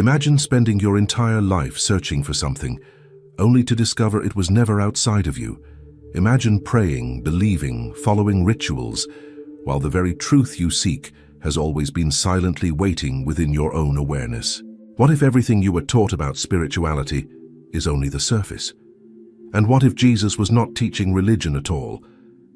Imagine spending your entire life searching for something, only to discover it was never outside of you. Imagine praying, believing, following rituals, while the very truth you seek has always been silently waiting within your own awareness. What if everything you were taught about spirituality is only the surface? And what if Jesus was not teaching religion at all,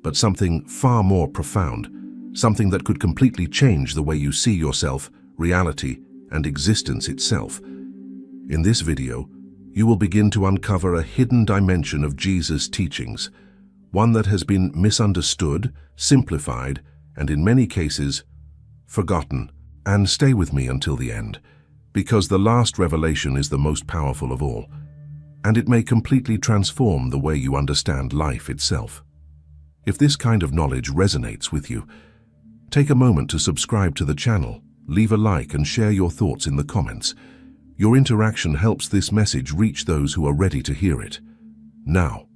but something far more profound, something that could completely change the way you see yourself, reality, and existence itself? In this video, you will begin to uncover a hidden dimension of Jesus' teachings, one that has been misunderstood, simplified, and in many cases, forgotten. And stay with me until the end, because the last revelation is the most powerful of all, and it may completely transform the way you understand life itself. If this kind of knowledge resonates with you, take a moment to subscribe to the channel, leave a like and share your thoughts in the comments. Your interaction helps this message reach those who are ready to hear it. Now,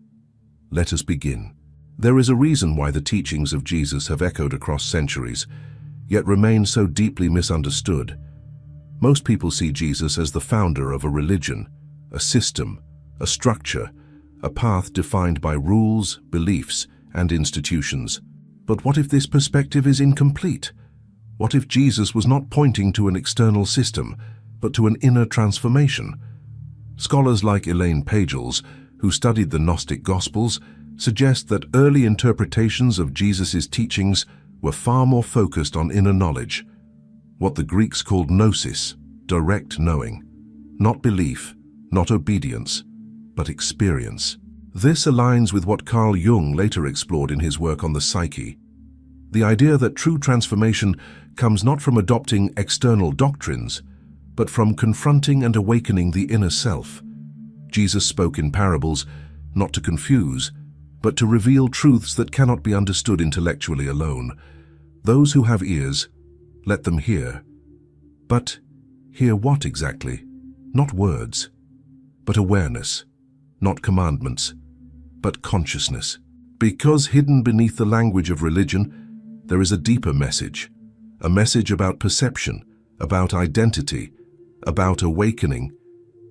let us begin. There is a reason why the teachings of Jesus have echoed across centuries, yet remain so deeply misunderstood. Most people see Jesus as the founder of a religion, a system, a structure, a path defined by rules, beliefs, and institutions. But what if this perspective is incomplete? What if Jesus was not pointing to an external system, but to an inner transformation? Scholars like Elaine Pagels, who studied the Gnostic Gospels, suggest that early interpretations of Jesus' teachings were far more focused on inner knowledge, what the Greeks called gnosis, direct knowing, not belief, not obedience, but experience. This aligns with what Carl Jung later explored in his work on the psyche. The idea that true transformation comes not from adopting external doctrines, but from confronting and awakening the inner self. Jesus spoke in parables, not to confuse, but to reveal truths that cannot be understood intellectually alone. Those who have ears, let them hear. But hear what exactly? Not words, but awareness. Not commandments, but consciousness. Because hidden beneath the language of religion, there is a deeper message. A message about perception, about identity, about awakening.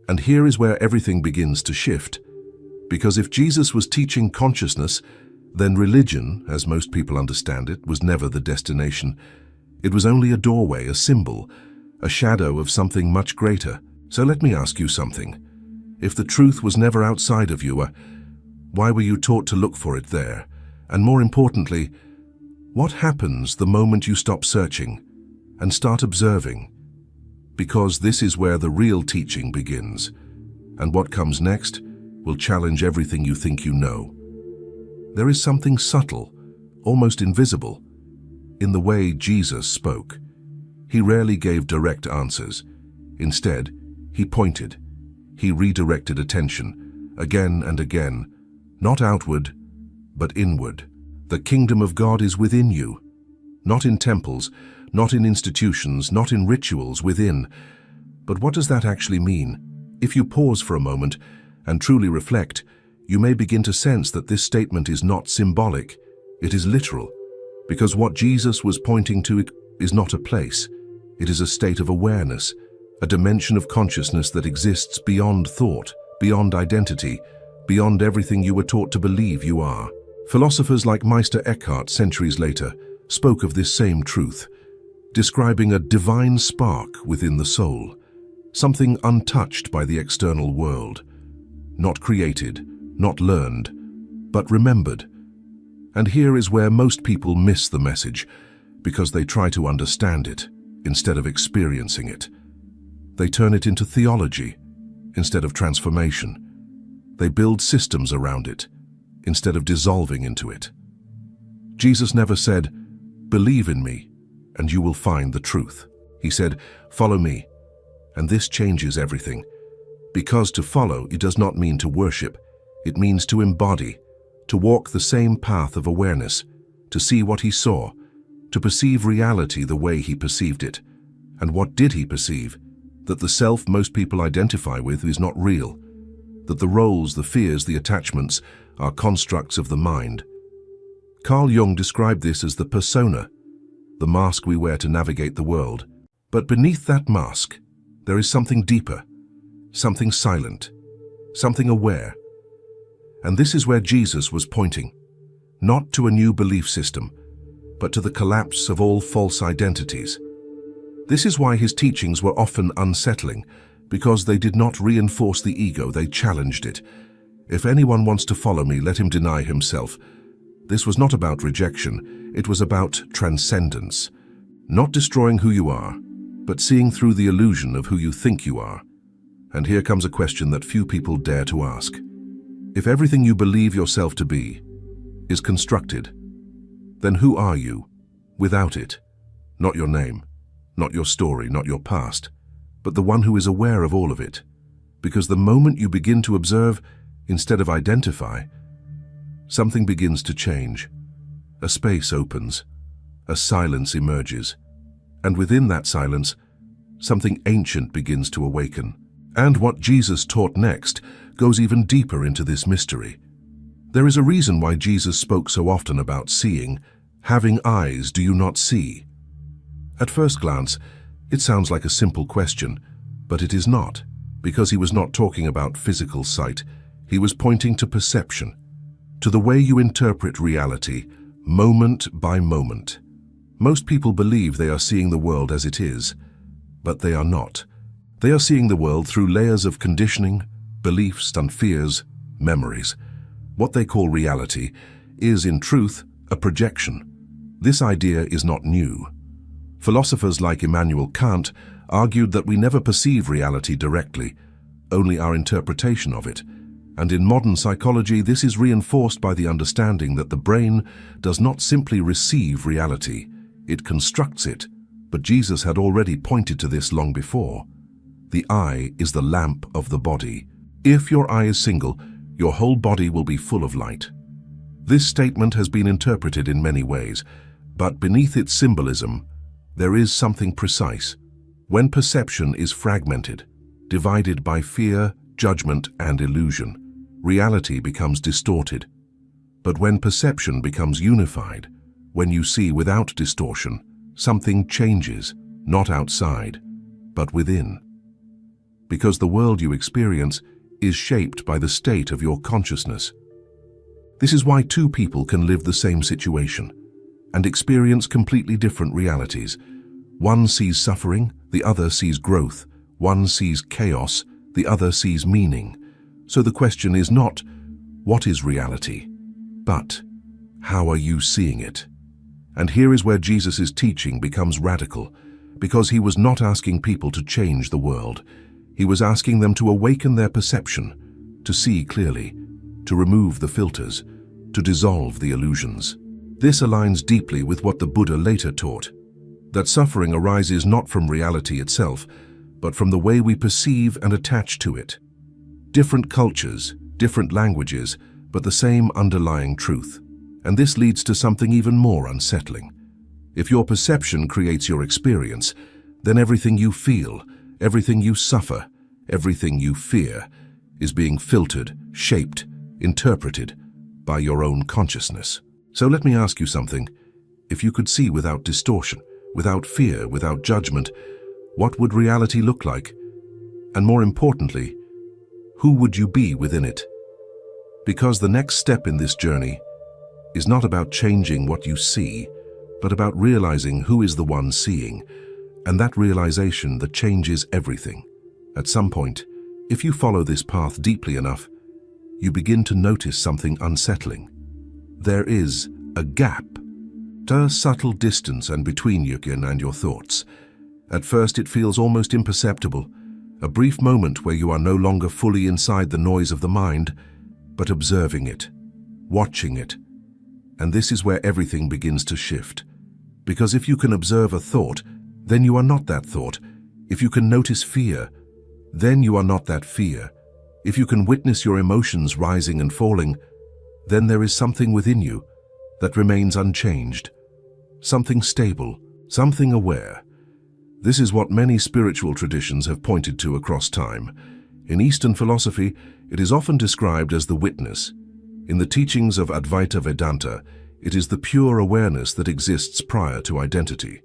And here is where everything begins to shift. Because if Jesus was teaching consciousness, then religion, as most people understand it, was never the destination. It was only a doorway, a symbol, a shadow of something much greater. So let me ask you something. If the truth was never outside of you, why were you taught to look for it there? And more importantly, what happens the moment you stop searching and start observing? Because this is where the real teaching begins, and what comes next will challenge everything you think you know. There is something subtle, almost invisible, in the way Jesus spoke. He rarely gave direct answers. Instead, he pointed. He redirected attention, again and again, not outward, but inward. The kingdom of God is within you, not in temples, not in institutions, not in rituals, within. But what does that actually mean? If you pause for a moment and truly reflect, you may begin to sense that this statement is not symbolic, it is literal. Because what Jesus was pointing to is not a place, it is a state of awareness, a dimension of consciousness that exists beyond thought, beyond identity, beyond everything you were taught to believe you are. Philosophers like Meister Eckhart, centuries later, spoke of this same truth, describing a divine spark within the soul, something untouched by the external world, not created, not learned, but remembered. And here is where most people miss the message, because they try to understand it instead of experiencing it. They turn it into theology instead of transformation. They build systems around it instead of dissolving into it. Jesus never said, "Believe in me, and you will find the truth." He said, "Follow me," and this changes everything. Because to follow, it does not mean to worship. It means to embody, to walk the same path of awareness, to see what he saw, to perceive reality the way he perceived it. And what did he perceive? That the self most people identify with is not real, that the roles, the fears, the attachments are constructs of the mind. Carl Jung described this as the persona, the mask we wear to navigate the world. But beneath that mask, There is something deeper, something silent, something aware. And this is where Jesus was pointing, not to a new belief system, but to the collapse of all false identities. This is why his teachings were often unsettling, because they did not reinforce the ego, they challenged it. If anyone wants to follow me, let him deny himself. This was not about rejection, it was about transcendence. Not destroying who you are, but seeing through the illusion of who you think you are. And here comes a question that few people dare to ask. If everything you believe yourself to be is constructed, then who are you without it? Not your name, not your story, not your past, but the one who is aware of all of it. Because the moment you begin to observe instead of identify, something begins to change. A space opens, a silence emerges, and within that silence, something ancient begins to awaken. And what Jesus taught next goes even deeper into this mystery. There is a reason why Jesus spoke so often about seeing. Having eyes, do you not see? At first glance, it sounds like a simple question, but it is not, because he was not talking about physical sight. He was pointing to perception, to the way you interpret reality, moment by moment. Most people believe they are seeing the world as it is, but they are not. They are seeing the world through layers of conditioning, beliefs and fears, memories. What they call reality is, in truth, a projection. This idea is not new. Philosophers like Immanuel Kant argued that we never perceive reality directly, only our interpretation of it. And in modern psychology, this is reinforced by the understanding that the brain does not simply receive reality, it constructs it. But Jesus had already pointed to this long before. The eye is the lamp of the body. If your eye is single, your whole body will be full of light. This statement has been interpreted in many ways, but beneath its symbolism, there is something precise. When perception is fragmented, divided by fear, judgment, and illusion, reality becomes distorted. But when perception becomes unified, when you see without distortion, something changes, not outside, but within. Because the world you experience is shaped by the state of your consciousness. This is why two people can live the same situation and experience completely different realities. One sees suffering, the other sees growth. One sees chaos, the other sees meaning. So the question is not, what is reality? But, how are you seeing it? And here is where Jesus' teaching becomes radical, because he was not asking people to change the world. He was asking them to awaken their perception, to see clearly, to remove the filters, to dissolve the illusions. This aligns deeply with what the Buddha later taught, that suffering arises not from reality itself, but from the way we perceive and attach to it. Different cultures, different languages, but the same underlying truth. And this leads to something even more unsettling. If your perception creates your experience, then everything you feel, everything you suffer, everything you fear, is being filtered, shaped, interpreted by your own consciousness. So let me ask you something. If you could see without distortion, without fear, without judgment, what would reality look like? And more importantly, who would you be within it? Because the next step in this journey is not about changing what you see, but about realizing who is the one seeing, and that realization that changes everything. At some point, if you follow this path deeply enough, you begin to notice something unsettling. There is a gap, a subtle distance and between you and your thoughts. At first it feels almost imperceptible, a brief moment where you are no longer fully inside the noise of the mind, but observing it, watching it. And this is where everything begins to shift. Because if you can observe a thought, then you are not that thought. If you can notice fear, then you are not that fear. If you can witness your emotions rising and falling, then there is something within you that remains unchanged, something stable, something aware. This is what many spiritual traditions have pointed to across time. In Eastern philosophy, it is often described as the witness. In the teachings of Advaita Vedanta, it is the pure awareness that exists prior to identity.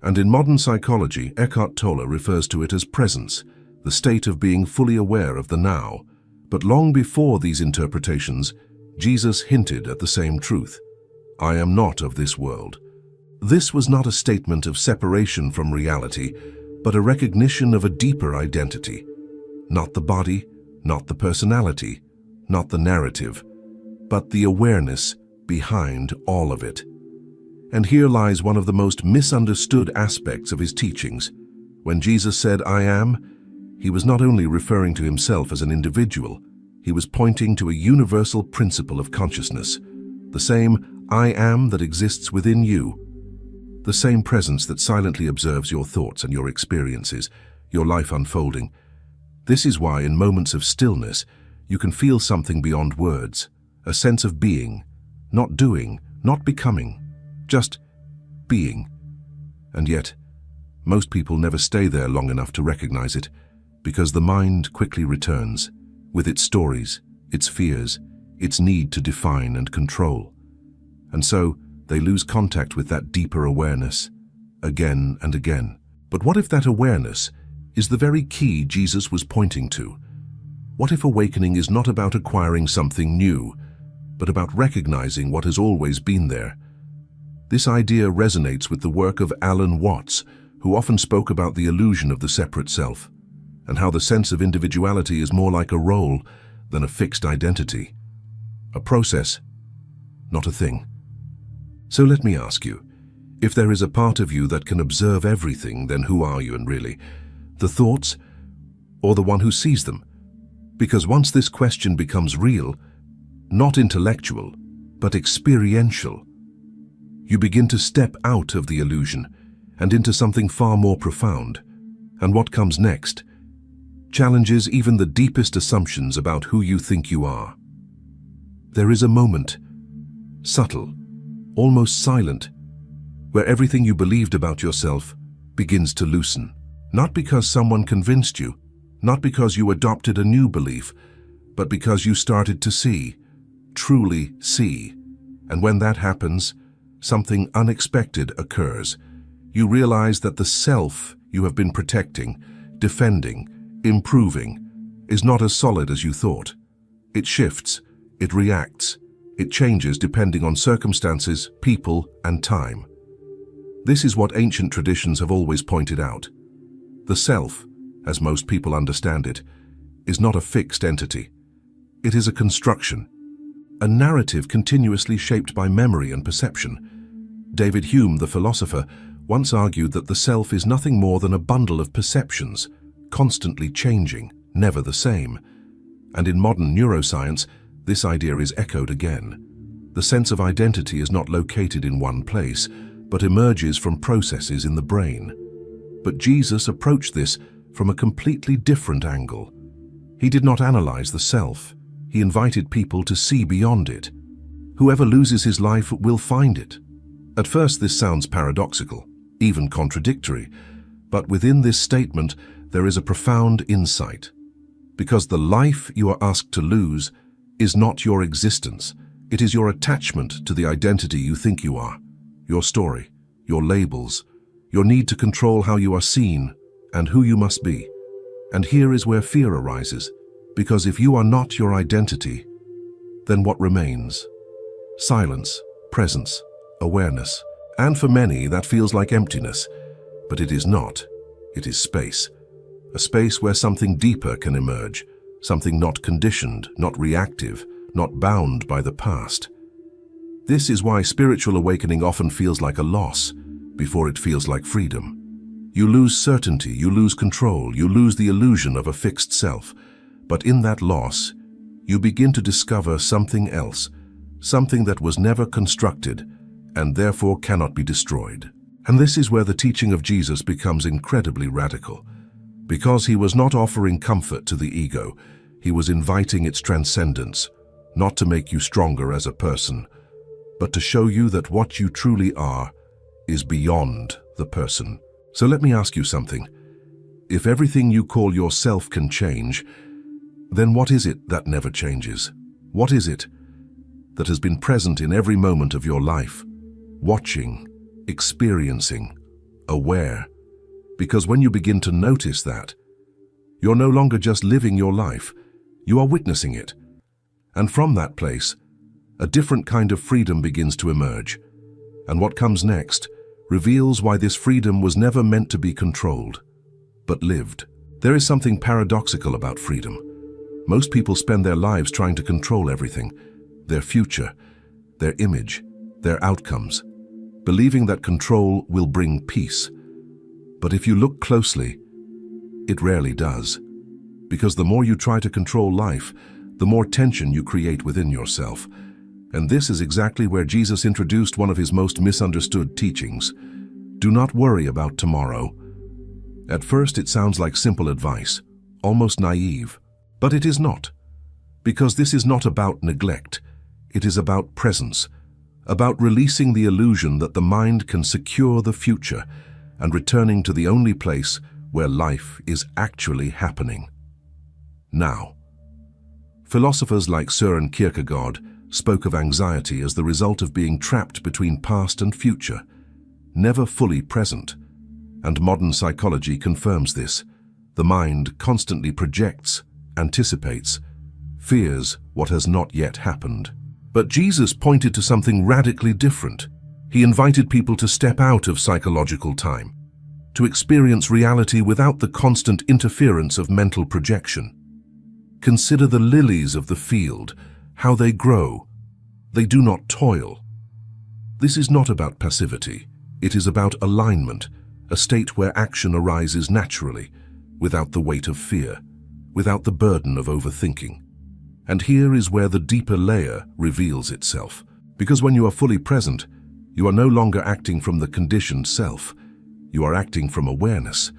And in modern psychology, Eckhart Tolle refers to it as presence, the state of being fully aware of the now. But long before these interpretations, Jesus hinted at the same truth. I am not of this world. This was not a statement of separation from reality, but a recognition of a deeper identity. Not the body, not the personality, not the narrative, but the awareness behind all of it. And here lies one of the most misunderstood aspects of his teachings. When Jesus said, I am, he was not only referring to himself as an individual, he was pointing to a universal principle of consciousness, the same I am that exists within you, the same presence that silently observes your thoughts and your experiences, your life unfolding. This is why in moments of stillness, you can feel something beyond words, a sense of being, not doing, not becoming, just being. And yet, most people never stay there long enough to recognize it, because the mind quickly returns, with its stories, its fears, its need to define and control. And so, they lose contact with that deeper awareness, again and again. But what if that awareness is the very key Jesus was pointing to? What if awakening is not about acquiring something new, but about recognizing what has always been there? This idea resonates with the work of Alan Watts, who often spoke about the illusion of the separate self, and how the sense of individuality is more like a role than a fixed identity. A process, not a thing. So let me ask you, if there is a part of you that can observe everything, then who are you and really? The thoughts, or the one who sees them? Because once this question becomes real, not intellectual, but experiential, you begin to step out of the illusion and into something far more profound. And what comes next challenges even the deepest assumptions about who you think you are. There is a moment, subtle, almost silent, where everything you believed about yourself begins to loosen. Not because someone convinced you, not because you adopted a new belief, but because you started to see, truly see. And when that happens, something unexpected occurs. You realize that the self you have been protecting, defending, improving, is not as solid as you thought. It shifts, it reacts, it changes depending on circumstances, people, and time. This is what ancient traditions have always pointed out. The self, as most people understand it, is not a fixed entity. It is a construction, a narrative continuously shaped by memory and perception. David Hume, the philosopher, once argued that the self is nothing more than a bundle of perceptions, constantly changing, never the same. And in modern neuroscience, this idea is echoed again. The sense of identity is not located in one place, but emerges from processes in the brain. But Jesus approached this from a completely different angle. He did not analyze the self. He invited people to see beyond it. Whoever loses his life will find it. At first, this sounds paradoxical, even contradictory, but within this statement, there is a profound insight. Because the life you are asked to lose is not your existence. It is your attachment to the identity you think you are, your story, your labels, your need to control how you are seen and who you must be. And here is where fear arises, because if you are not your identity, then what remains? Silence, presence, awareness. And for many, that feels like emptiness, but it is not. It is space. A space where something deeper can emerge, something not conditioned, not reactive, not bound by the past. This is why spiritual awakening often feels like a loss before it feels like freedom. You lose certainty, you lose control, you lose the illusion of a fixed self. But in that loss, you begin to discover something else, something that was never constructed and therefore cannot be destroyed. And this is where the teaching of Jesus becomes incredibly radical. Because he was not offering comfort to the ego, he was inviting its transcendence, not to make you stronger as a person, but to show you that what you truly are is beyond the person. So let me ask you something. If everything you call yourself can change, then what is it that never changes? What is it that has been present in every moment of your life, watching, experiencing, aware. Because when you begin to notice that, you're no longer just living your life, you are witnessing it. And from that place, a different kind of freedom begins to emerge. And what comes next reveals why this freedom was never meant to be controlled, but lived. There is something paradoxical about freedom. Most people spend their lives trying to control everything, their future, their image, their outcomes, believing that control will bring peace. But if you look closely, it rarely does. Because the more you try to control life, the more tension you create within yourself. And this is exactly where Jesus introduced one of his most misunderstood teachings. Do not worry about tomorrow. At first it sounds like simple advice, almost naive. But it is not. Because this is not about neglect. It is about presence, about releasing the illusion that the mind can secure the future and returning to the only place where life is actually happening. Now, philosophers like Søren Kierkegaard spoke of anxiety as the result of being trapped between past and future, never fully present. And modern psychology confirms this. The mind constantly projects, anticipates, fears what has not yet happened. But Jesus pointed to something radically different. He invited people to step out of psychological time, to experience reality without the constant interference of mental projection. Consider the lilies of the field, how they grow. They do not toil. This is not about passivity. It is about alignment, a state where action arises naturally, without the weight of fear, without the burden of overthinking. And here is where the deeper layer reveals itself. Because when you are fully present, you are no longer acting from the conditioned self. You are acting from awareness,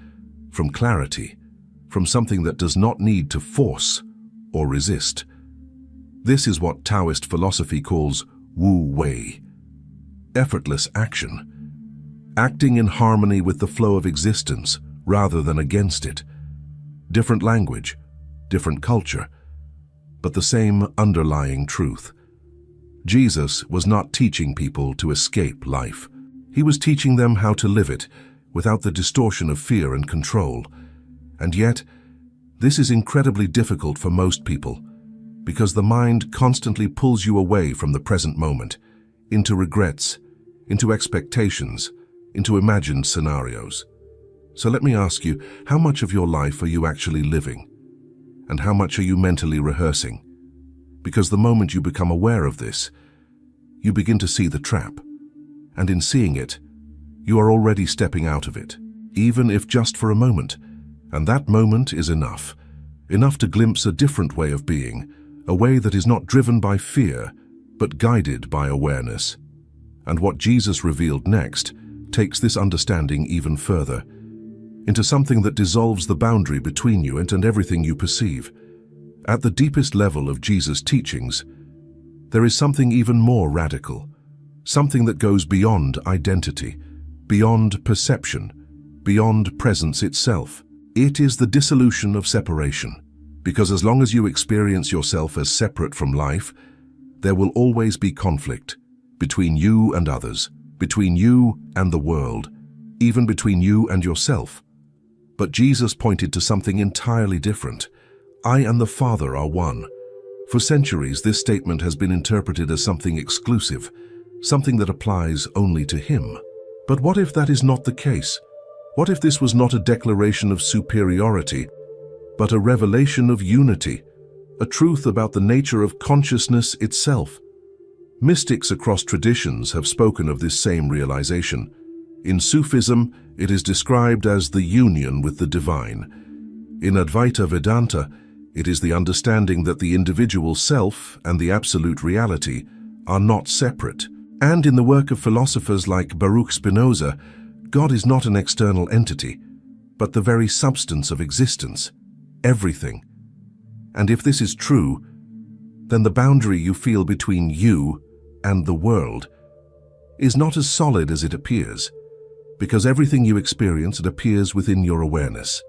from clarity, from something that does not need to force or resist. This is what Taoist philosophy calls Wu Wei, effortless action, acting in harmony with the flow of existence rather than against it. Different language, different culture, but the same underlying truth. Jesus was not teaching people to escape life. He was teaching them how to live it without the distortion of fear and control. And yet, this is incredibly difficult for most people, because the mind constantly pulls you away from the present moment, into regrets, into expectations, into imagined scenarios. So let me ask you, how much of your life are you actually living? And how much are you mentally rehearsing? Because the moment you become aware of this, you begin to see the trap. And in seeing it, you are already stepping out of it, even if just for a moment. And that moment is enough to glimpse a different way of being, a way that is not driven by fear, but guided by awareness. And what Jesus revealed next takes this understanding even further, into something that dissolves the boundary between you and everything you perceive. At the deepest level of Jesus' teachings, there is something even more radical, something that goes beyond identity, beyond perception, beyond presence itself. It is the dissolution of separation, because as long as you experience yourself as separate from life, there will always be conflict between you and others, between you and the world, even between you and yourself. But Jesus pointed to something entirely different. I and the Father are one. For centuries, this statement has been interpreted as something exclusive, something that applies only to Him. But what if that is not the case? What if this was not a declaration of superiority, but a revelation of unity, a truth about the nature of consciousness itself? Mystics across traditions have spoken of this same realization. In Sufism, it is described as the union with the divine. In Advaita Vedanta, it is the understanding that the individual self and the absolute reality are not separate. And in the work of philosophers like Baruch Spinoza, God is not an external entity, but the very substance of existence, everything. And if this is true, then the boundary you feel between you and the world is not as solid as it appears, because everything you experience, it appears within your awareness.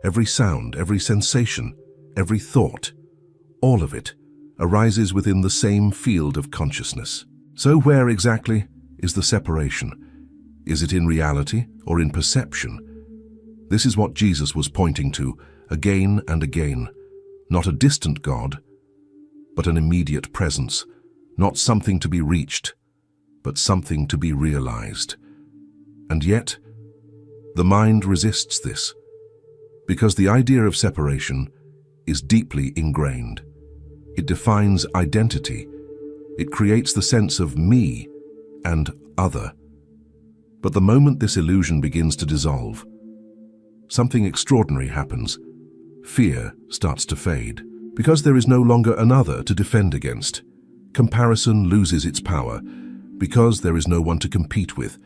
Every sound, every sensation, every thought, all of it arises within the same field of consciousness. So where exactly is the separation? Is it in reality or in perception? This is what Jesus was pointing to again and again. Not a distant God, but an immediate presence. Not something to be reached, but something to be realized. And yet, the mind resists this, because the idea of separation is deeply ingrained. It defines identity. It creates the sense of me and other. But the moment this illusion begins to dissolve, something extraordinary happens. Fear starts to fade, because there is no longer another to defend against. Comparison loses its power, because there is no one to compete with,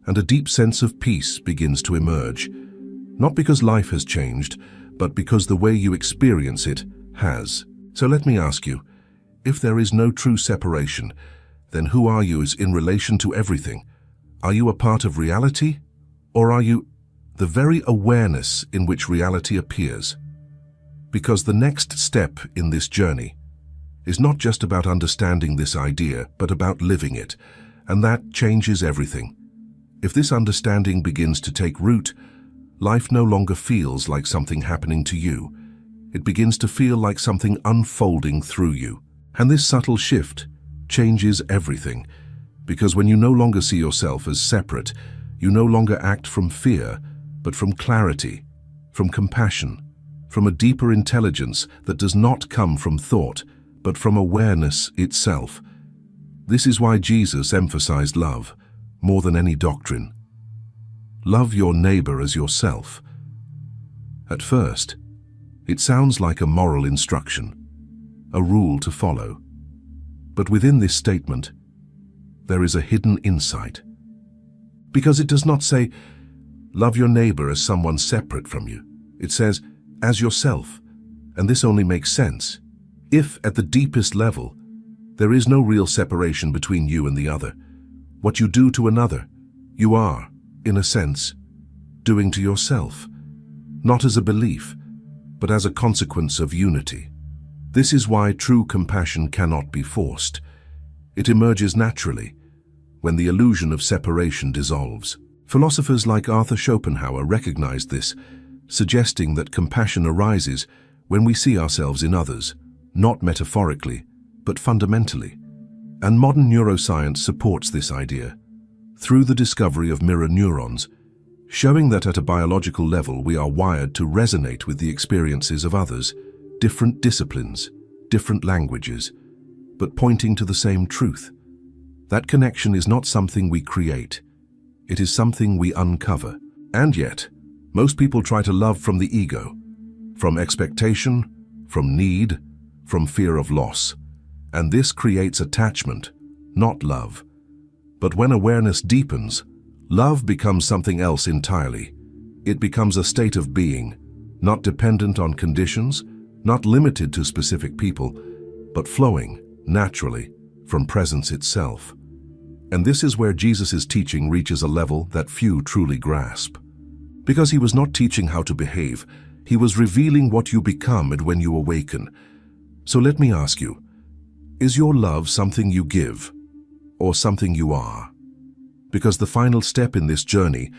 and a deep sense of peace begins to emerge. Not because life has changed, but because the way you experience it has. So let me ask you, if there is no true separation, then who are you in relation to everything? Are you a part of reality, or are you the very awareness in which reality appears? Because the next step in this journey is not just about understanding this idea, but about living it, and that changes everything. If this understanding begins to take root, life no longer feels like something happening to you. It begins to feel like something unfolding through you. And this subtle shift changes everything, because when you no longer see yourself as separate, you no longer act from fear, but from clarity, from compassion, from a deeper intelligence that does not come from thought, but from awareness itself. This is why Jesus emphasized love more than any doctrine. Love your neighbor as yourself. At first, it sounds like a moral instruction, a rule to follow. But within this statement, there is a hidden insight. Because it does not say, love your neighbor as someone separate from you. It says, as yourself. And this only makes sense if, at the deepest level, there is no real separation between you and the other. What you do to another, you are, in a sense, doing to yourself, not as a belief, but as a consequence of unity. This is why true compassion cannot be forced. It emerges naturally, when the illusion of separation dissolves. Philosophers like Arthur Schopenhauer recognized this, suggesting that compassion arises when we see ourselves in others, not metaphorically, but fundamentally. And modern neuroscience supports this idea, through the discovery of mirror neurons, showing that at a biological level we are wired to resonate with the experiences of others, different disciplines, different languages, but pointing to the same truth. That connection is not something we create. It is something we uncover. And yet, most people try to love from the ego, from expectation, from need, from fear of loss. And this creates attachment, not love. But when awareness deepens, love becomes something else entirely. It becomes a state of being, not dependent on conditions, not limited to specific people, but flowing, naturally, from presence itself. And this is where Jesus' teaching reaches a level that few truly grasp. Because he was not teaching how to behave, he was revealing what you become and when you awaken. So let me ask you, is your love something you give, or something you are? Because the final step in this journey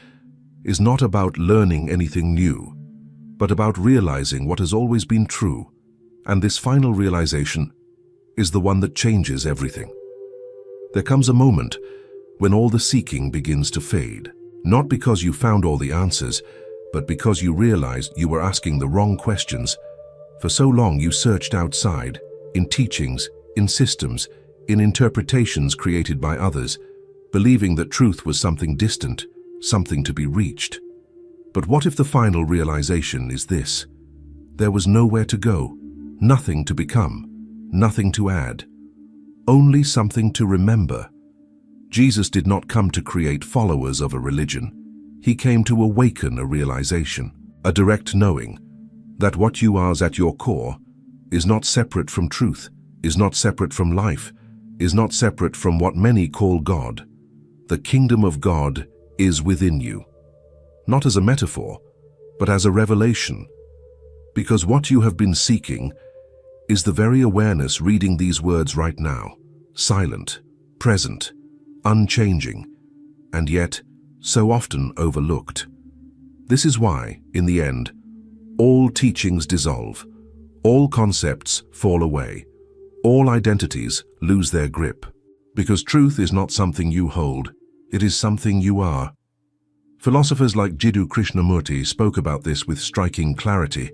is not about learning anything new, but about realizing what has always been true. And this final realization is the one that changes everything. There comes a moment when all the seeking begins to fade, not because you found all the answers, but because you realized you were asking the wrong questions. For so long you searched outside, in teachings, in systems, in interpretations created by others, believing that truth was something distant, something to be reached. But what if the final realization is this? There was nowhere to go, nothing to become, nothing to add, only something to remember. Jesus did not come to create followers of a religion. He came to awaken a realization, a direct knowing, that what you are at your core is not separate from truth, is not separate from life, is not separate from what many call God. The kingdom of God is within you, not as a metaphor, but as a revelation. Because what you have been seeking is the very awareness reading these words right now, silent, present, unchanging, and yet so often overlooked. This is why, in the end, all teachings dissolve, all concepts fall away, all identities lose their grip. Because truth is not something you hold, it is something you are. Philosophers like Jiddu Krishnamurti spoke about this with striking clarity,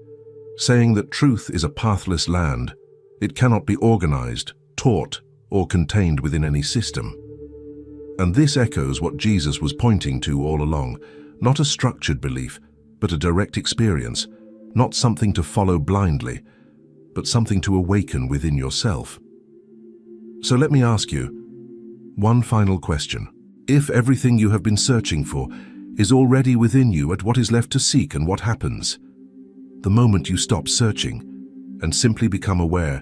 saying that truth is a pathless land. It cannot be organized, taught, or contained within any system. And this echoes what Jesus was pointing to all along, not a structured belief, but a direct experience, not something to follow blindly, but something to awaken within yourself. So let me ask you one final question. If everything you have been searching for is already within you, at what is left to seek and what happens? The moment you stop searching and simply become aware.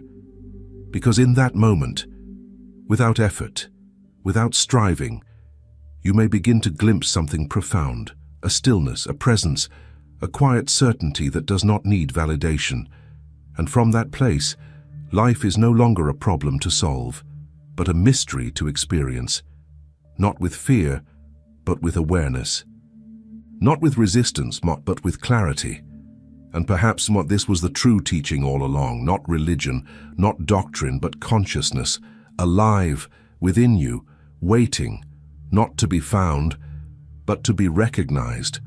Because in that moment, without effort, without striving, you may begin to glimpse something profound, a stillness, a presence, a quiet certainty that does not need validation. And from that place, life is no longer a problem to solve, but a mystery to experience, not with fear, but with awareness. Not with resistance, but with clarity. And perhaps this was the true teaching all along, not religion, not doctrine, but consciousness, alive within you, waiting, not to be found, but to be recognized.